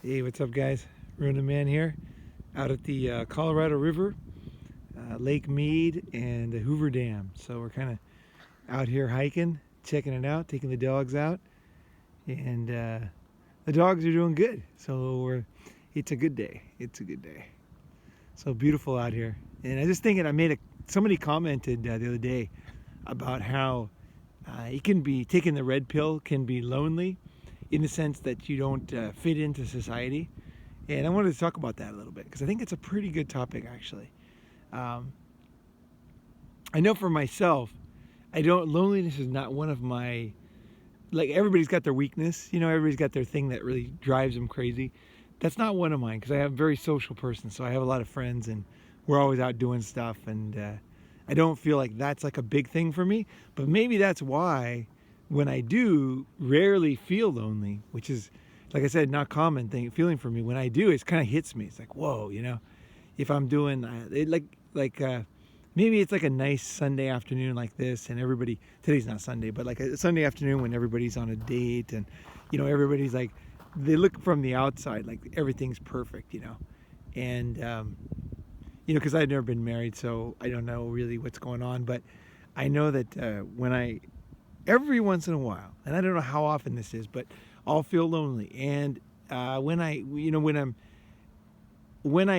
Hey, what's up, guys? Ronin Man here, out at the Colorado River, Lake Mead, and the Hoover Dam. So we're kind of out here hiking, checking it out, taking the dogs out, and the dogs are doing good. So it's a good day. It's a good day. So beautiful out here. And I just thinking, somebody commented the other day about how it can be taking the red pill can be lonely, in the sense that you don't fit into society. And I wanted to talk about that a little bit because I think it's a pretty good topic, actually. I know for myself, loneliness is not one of my, like, everybody's got their weakness, everybody's got their thing that really drives them crazy. That's not one of mine, because I am a very social person, so I have a lot of friends and we're always out doing stuff, and I don't feel like that's like a big thing for me. But maybe that's why when I do rarely feel lonely, which is, like I said, not common feeling for me, when I do, it kind of hits me. It's like, whoa, if I'm doing it, maybe it's like a nice Sunday afternoon like this, and today's not Sunday, but like a Sunday afternoon when everybody's on a date, and everybody's like, they look from the outside like everything's perfect, and because I've never been married, so I don't know really what's going on. But I know that every once in a while, and I don't know how often this is, but I'll feel lonely. And when I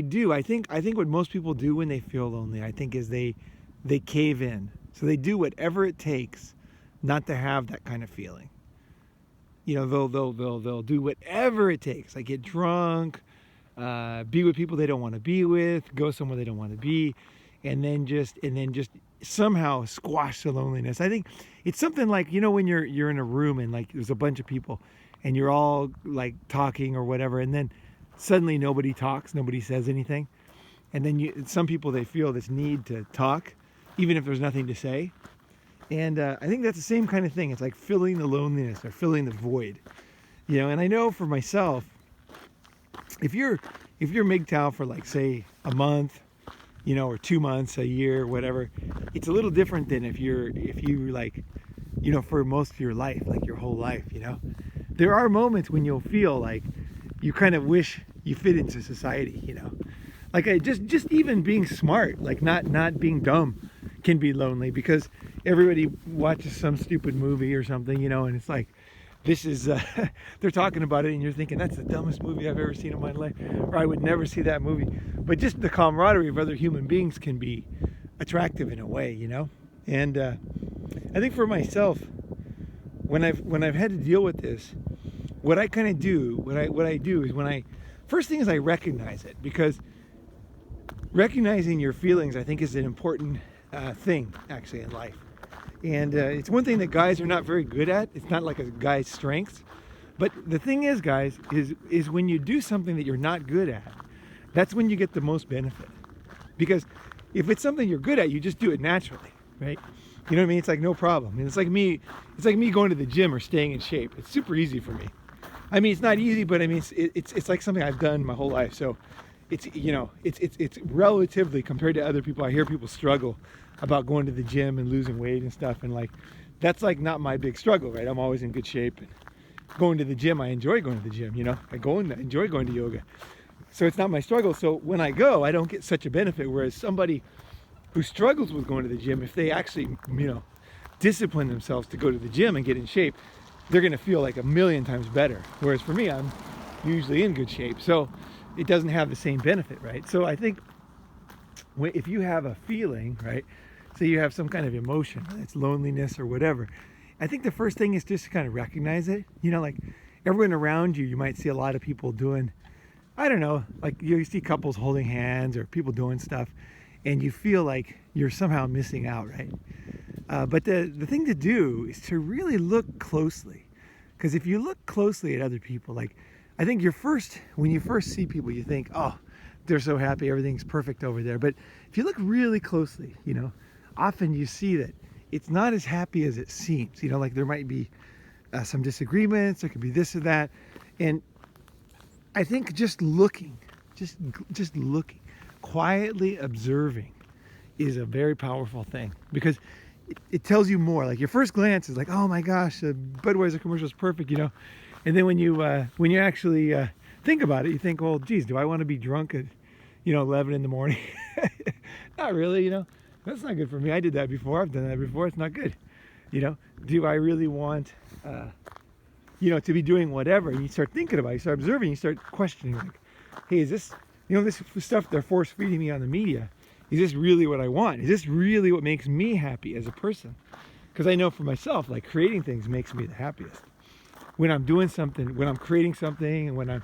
do, I think what most people do when they feel lonely, I think, is they cave in. So they do whatever it takes not to have that kind of feeling. They'll do whatever it takes, like get drunk, be with people they don't want to be with, go somewhere they don't want to be, and then just somehow squash the loneliness. I think it's something like, when you're in a room and like there's a bunch of people and you're all like talking or whatever, and then suddenly nobody talks, nobody says anything, and then some people, they feel this need to talk even if there's nothing to say. And I think that's the same kind of thing. It's like filling the loneliness or filling the void, and I know for myself, if you're MGTOW for, like, say, a month, or 2 months, a year, whatever, it's a little different than if you like, for most of your life, like your whole life. There are moments when you'll feel like you kind of wish you fit into society, like just even being smart, like not being dumb, can be lonely, because everybody watches some stupid movie or something, and it's like, this is they're talking about it and you're thinking, that's the dumbest movie I've ever seen in my life, or I would never see that movie. But just the camaraderie of other human beings can be attractive in a way, and I think for myself, when I've had to deal with this, what I kind of do, what I do is, first thing is I recognize it, because recognizing your feelings, I think, is an important thing, actually, in life. And it's one thing that guys are not very good at. It's not like a guy's strength. But the thing is, guys, is when you do something that you're not good at, that's when you get the most benefit. Because if it's something you're good at, you just do it naturally, right? You know what I mean? It's like no problem. And it's like me going to the gym or staying in shape. It's super easy for me. I mean, it's not easy, but I mean, it's like something I've done my whole life. So it's relatively, compared to other people, I hear people struggle about going to the gym and losing weight and stuff, and like, that's like not my big struggle, right? I'm always in good shape, and going to the gym, I enjoy going to the gym, I enjoy going to yoga, so it's not my struggle. So when I go, I don't get such a benefit, whereas somebody who struggles with going to the gym, if they actually discipline themselves to go to the gym and get in shape, they're going to feel like a million times better. Whereas for me, I'm usually in good shape, so it doesn't have the same benefit, right? So I think if you have a feeling, right, so you have some kind of emotion, it's loneliness or whatever, I think the first thing is just to kind of recognize it. Like everyone around you, you might see a lot of people doing, I don't know, like you see couples holding hands or people doing stuff, and you feel like you're somehow missing out, right? But the thing to do is to really look closely, because if you look closely at other people, like, I think when you first see people, you think, oh, they're so happy, everything's perfect over there. But if you look really closely, often you see that it's not as happy as it seems. Like there might be some disagreements, there could be this or that. And I think just looking, quietly observing is a very powerful thing, because it tells you more. Like your first glance is like, oh my gosh, the Budweiser commercial is perfect, And then when you actually think about it. You think, well, geez, do I want to be drunk at, 11 in the morning? Not really, That's not good for me. I did that before. I've done that before. It's not good. Do I really want, to be doing whatever? And you start thinking about it. You start observing. You start questioning, like, hey, is this, this stuff they're force feeding me on the media, is this really what I want? Is this really what makes me happy as a person? Because I know for myself, like, creating things makes me the happiest. When I'm doing something, when I'm creating something, and when I'm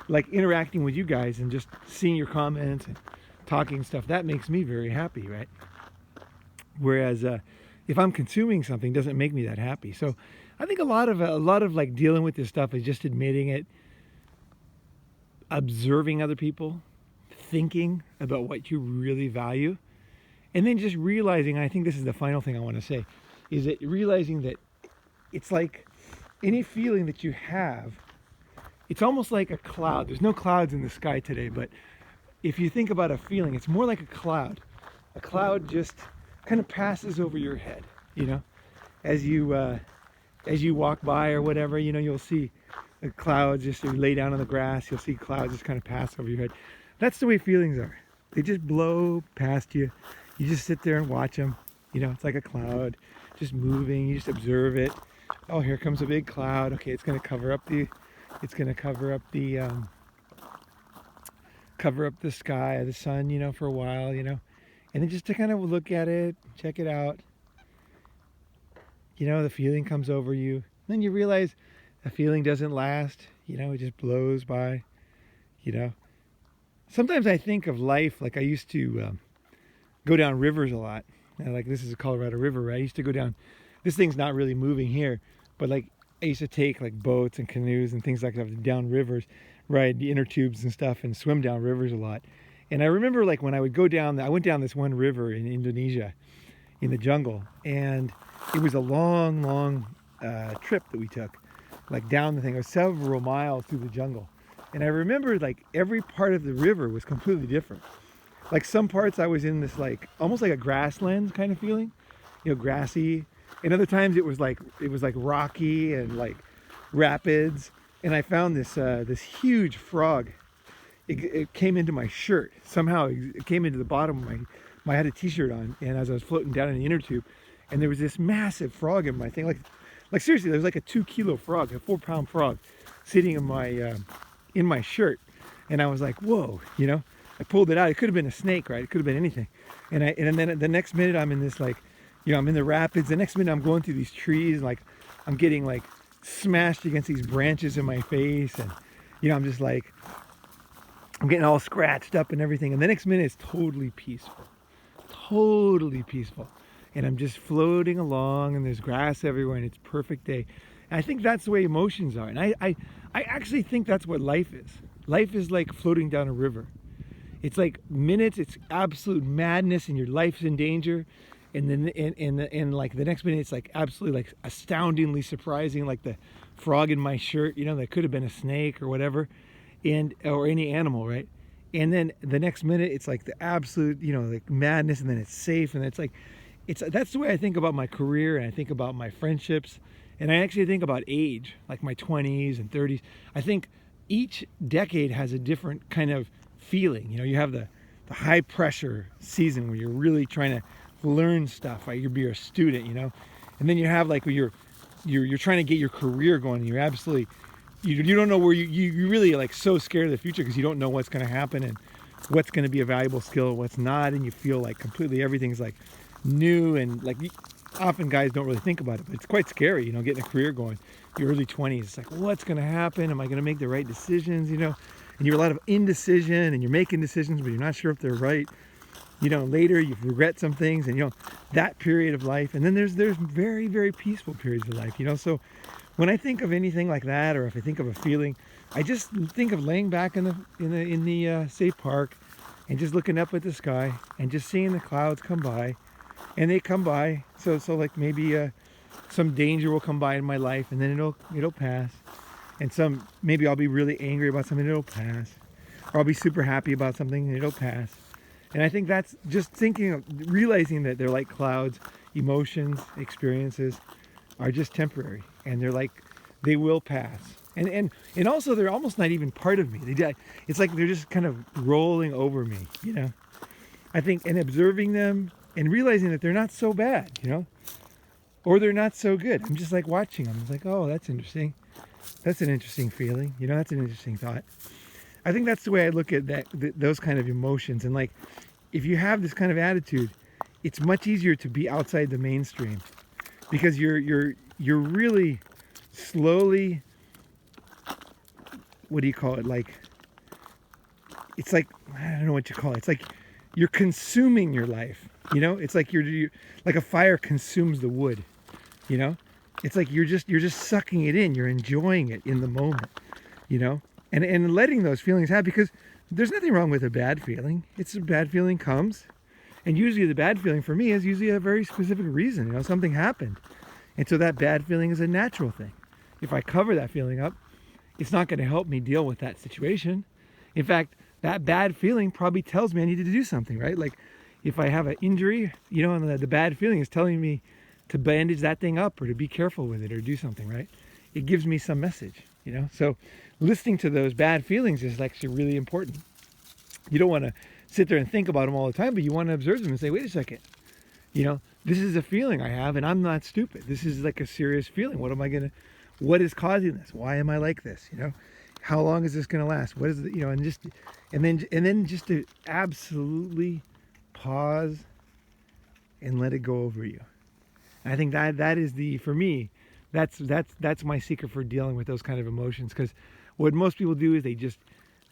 like interacting with you guys and just seeing your comments and talking stuff, that makes me very happy, right? Whereas if I'm consuming something, it doesn't make me that happy. So I think a lot of like dealing with this stuff is just admitting it, observing other people, thinking about what you really value, and then just realizing, and I think this is the final thing I want to say, is that realizing that it's like any feeling that you have, it's almost like a cloud. There's no clouds in the sky today, but if you think about a feeling, it's more like a cloud. A cloud just kind of passes over your head, as you walk by or whatever, you'll see a cloud. Just you lay down on the grass, you'll see clouds just kind of pass over your head. That's the way feelings are. They just blow past you. You just sit there and watch them. It's like a cloud just moving. You just observe it. Oh, here comes a big cloud. Okay, it's going to cover up the sky, the sun, for a while, and then just to kind of look at it, check it out. The feeling comes over you. Then you realize the feeling doesn't last. It just blows by. Sometimes I think of life like I used to go down rivers a lot. Like, this is a Colorado River, right? I used to go down. This thing's not really moving here, but like I used to take like boats and canoes and things like that down rivers, ride the inner tubes and stuff, and swim down rivers a lot. And I remember, like, when I would go down, I went down this one river in Indonesia, in the jungle, and it was a long trip that we took, like down the thing. It was several miles through the jungle, and I remember like every part of the river was completely different. Like, some parts I was in this like almost like a grasslands kind of feeling, grassy. And other times it was like rocky and like rapids. And I found this huge frog. It came into my shirt somehow. It came into the bottom of I had a t-shirt on, and as I was floating down in the inner tube, and there was this massive frog in my thing. Like seriously, there was like a 2-kilo frog, a 4-pound frog, sitting in my shirt. And I was like, whoa, I pulled it out. It could have been a snake, right? It could have been anything. And then the next minute I'm in this like, I'm in the rapids. The next minute I'm going through these trees, like I'm getting like smashed against these branches in my face, and I'm just like, I'm getting all scratched up and everything. And the next minute it's totally peaceful, and I'm just floating along, and there's grass everywhere, and it's a perfect day. And I think that's the way emotions are, and I actually think that's what life is. Life is like floating down a river. It's like minutes, it's absolute madness, and your life's in danger. And then and like the next minute, it's like absolutely like astoundingly surprising, like the frog in my shirt, that could have been a snake or whatever, or any animal, right? And then the next minute, it's like the absolute, like madness, and then it's safe, and that's the way I think about my career, and I think about my friendships, and I actually think about age, like my 20s and 30s. I think each decade has a different kind of feeling. You have the high pressure season where you're really trying to learn stuff, right? You're a student, and then you have like where you're trying to get your career going, and you're absolutely you don't know where you really like so scared of the future because you don't know what's going to happen and what's going to be a valuable skill, what's not, and you feel like completely everything's like new, and like often guys don't really think about it, but it's quite scary, getting a career going. Your early 20s, it's like, what's going to happen? Am I going to make the right decisions? And you're a lot of indecision, and you're making decisions, but you're not sure if they're right. Later you regret some things, and that period of life. And then there's very, very peaceful periods of life. So when I think of anything like that, or if I think of a feeling, I just think of laying back in the state park, and just looking up at the sky, and just seeing the clouds come by, and they come by. So like maybe some danger will come by in my life, and then it'll pass. And maybe I'll be really angry about something, it'll pass. Or I'll be super happy about something, and it'll pass. And I think that's just realizing that they're like clouds. Emotions, experiences are just temporary, and they will pass. And also they're almost not even part of me. It's like they're just kind of rolling over me, you know. I think, and observing them and realizing that they're not so bad, you know, or they're not so good. I'm just like watching them. It's like, oh, that's interesting. That's an interesting feeling, you know. That's an interesting thought. I think that's the way I look at those kind of emotions. And like, if you have this kind of attitude, it's much easier to be outside the mainstream, because you're really slowly, what do you call it? Like, it's like, I don't know what you call it. It's like you're consuming your life, you know. It's like you're like a fire consumes the wood, you know. It's like you're just sucking it in. You're enjoying it in the moment, you know, and letting those feelings happen, because there's nothing wrong with a bad feeling. It's a bad feeling comes, and usually the bad feeling for me is usually a very specific reason. You know, something happened, and so that bad feeling is a natural thing. If I cover that feeling up, it's not going to help me deal with that situation. In fact, that bad feeling probably tells me I need to do something, right? Like if I have an injury, you know, and the bad feeling is telling me to bandage that thing up or to be careful with it or do something, right? It gives me some message, you know? So listening to those bad feelings is actually really important. You don't want to sit there and think about them all the time, but you want to observe them and say, wait a second, you know, this is a feeling I have and I'm not stupid. This is like a serious feeling. What is causing this? Why am I like this? You know, how long is this going to last? What is it, you know, and then just to absolutely pause and let it go over you. I think that is for me, that's my secret for dealing with those kind of emotions. Because what most people do is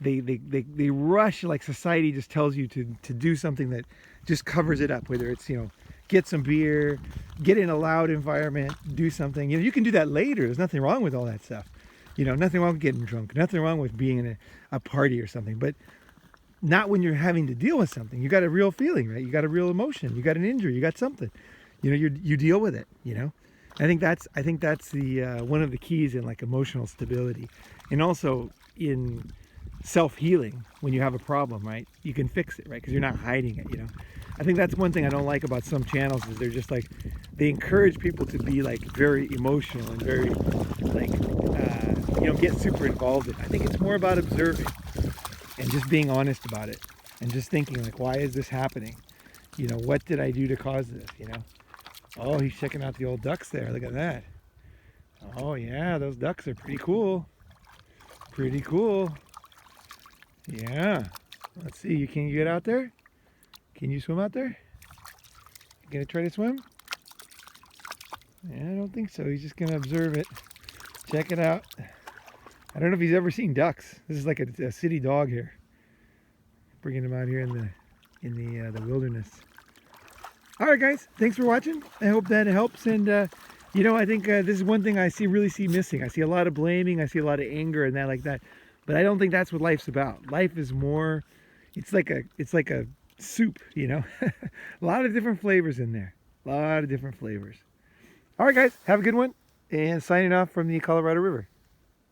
they rush, like society just tells you to do something that just covers it up. Whether it's, you know, get some beer, get in a loud environment, do something. You know, you can do that later. There's nothing wrong with all that stuff. You know, nothing wrong with getting drunk. Nothing wrong with being in a party or something. But not when you're having to deal with something. You got a real feeling, right? You got a real emotion. You got an injury. You got something. You know, you deal with it, you know. I think that's the one of the keys in like emotional stability, and also in self-healing. When you have a problem, right, you can fix it, right, because you're not hiding it, you know. I think that's one thing I don't like about some channels, is they're just like, they encourage people to be like very emotional and very like you know, get super involved in it. I think it's more about observing and just being honest about it and just thinking like, why is this happening? You know, what did I do to cause this? You know. Oh, he's checking out the old ducks there. Look at that. Oh, yeah, those ducks are pretty cool. Pretty cool. Yeah. Let's see. Can you get out there? Can you swim out there? You gonna try to swim? Yeah, I don't think so. He's just gonna observe it. Check it out. I don't know if he's ever seen ducks. This is like a city dog here. Bringing him out here in the wilderness. All right, guys, thanks for watching. I hope that helps. And, you know, I think this is one thing I really see missing. I see a lot of blaming. I see a lot of anger and that like that. But I don't think that's what life's about. Life is more, it's like a soup, you know. A lot of different flavors in there. A lot of different flavors. All right, guys, have a good one. And signing off from the Colorado River.